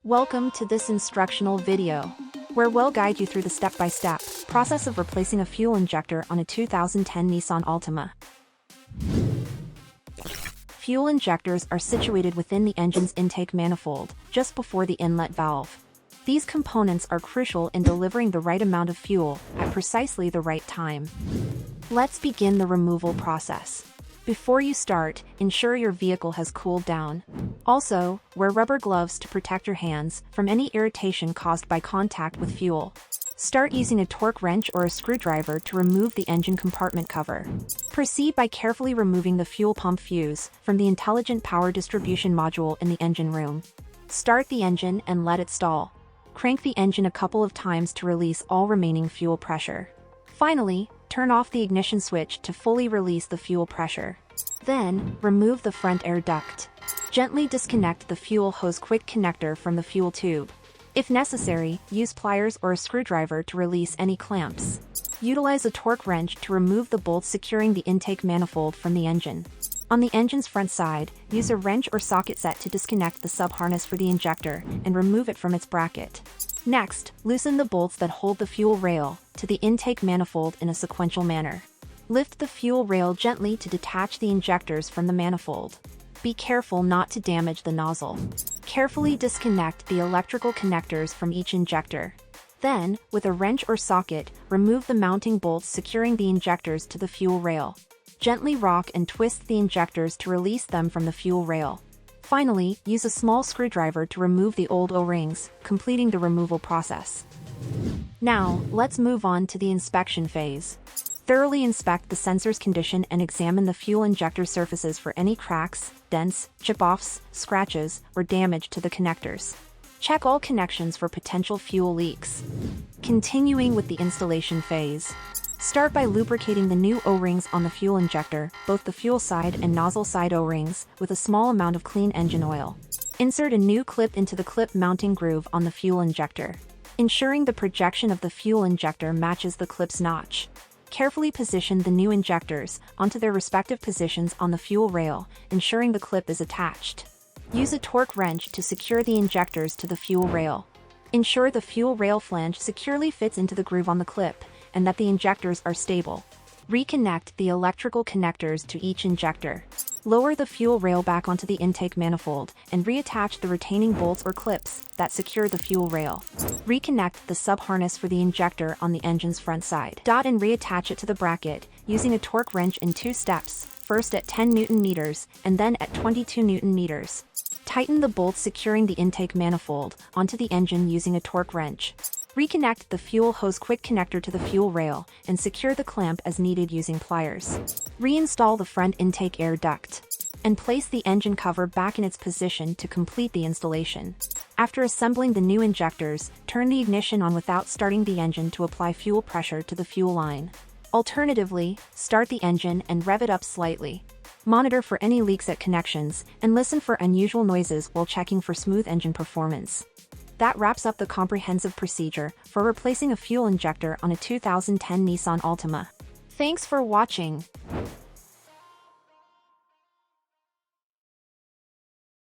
Welcome to this instructional video, where we'll guide you through the step-by-step process of replacing a fuel injector on a 2010 Nissan ALTIMA. Fuel injectors are situated within the engine's intake manifold, just before the inlet valve. These components are crucial in delivering the right amount of fuel at precisely the right time. Let's begin the removal process. Before you start, ensure your vehicle has cooled down. Also, wear rubber gloves to protect your hands from any irritation caused by contact with fuel. Start using a torque wrench or a screwdriver to remove the engine compartment cover. Proceed by carefully removing the fuel pump fuse from the intelligent power distribution module in the engine room. Start the engine and let it stall. Crank the engine a couple of times to release all remaining fuel pressure. Finally, turn off the ignition switch to fully release the fuel pressure. Then, remove the front air duct. Gently disconnect the fuel hose quick connector from the fuel tube. If necessary, use pliers or a screwdriver to release any clamps. Utilize a torque wrench to remove the bolts securing the intake manifold from the engine. On the engine's front side, use a wrench or socket set to disconnect the sub-harness for the injector and remove it from its bracket. Next, loosen the bolts that hold the fuel rail to the intake manifold in a sequential manner. Lift the fuel rail gently to detach the injectors from the manifold. Be careful not to damage the nozzle. Carefully disconnect the electrical connectors from each injector. Then, with a wrench or socket, remove the mounting bolts securing the injectors to the fuel rail. Gently rock and twist the injectors to release them from the fuel rail. Finally, use a small screwdriver to remove the old O-rings, completing the removal process. Now, let's move on to the inspection phase. Thoroughly inspect the sensor's condition and examine the fuel injector surfaces for any cracks, dents, chip-offs, scratches, or damage to the connectors. Check all connections for potential fuel leaks. Continuing with the installation phase. Start by lubricating the new O-rings on the fuel injector, both the fuel side and nozzle side O-rings, with a small amount of clean engine oil. Insert a new clip into the clip mounting groove on the fuel injector, ensuring the projection of the fuel injector matches the clip's notch. Carefully position the new injectors onto their respective positions on the fuel rail, ensuring the clip is attached. Use a torque wrench to secure the injectors to the fuel rail. Ensure the fuel rail flange securely fits into the groove on the clip, and that the injectors are stable. Reconnect the electrical connectors to each injector. Lower the fuel rail back onto the intake manifold and reattach the retaining bolts or clips that secure the fuel rail. Reconnect the sub-harness for the injector on the engine's front side. And reattach it to the bracket using a torque wrench in 2 steps, first at 10 Nm and then at 22 Nm. Tighten the bolts securing the intake manifold onto the engine using a torque wrench. Reconnect the fuel hose quick connector to the fuel rail and secure the clamp as needed using pliers. Reinstall the front intake air duct and place the engine cover back in its position to complete the installation. After assembling the new injectors, turn the ignition on without starting the engine to apply fuel pressure to the fuel line. Alternatively, start the engine and rev it up slightly. Monitor for any leaks at connections and listen for unusual noises while checking for smooth engine performance. That wraps up the comprehensive procedure for replacing a fuel injector on a 2010 Nissan ALTIMA. Thanks for watching.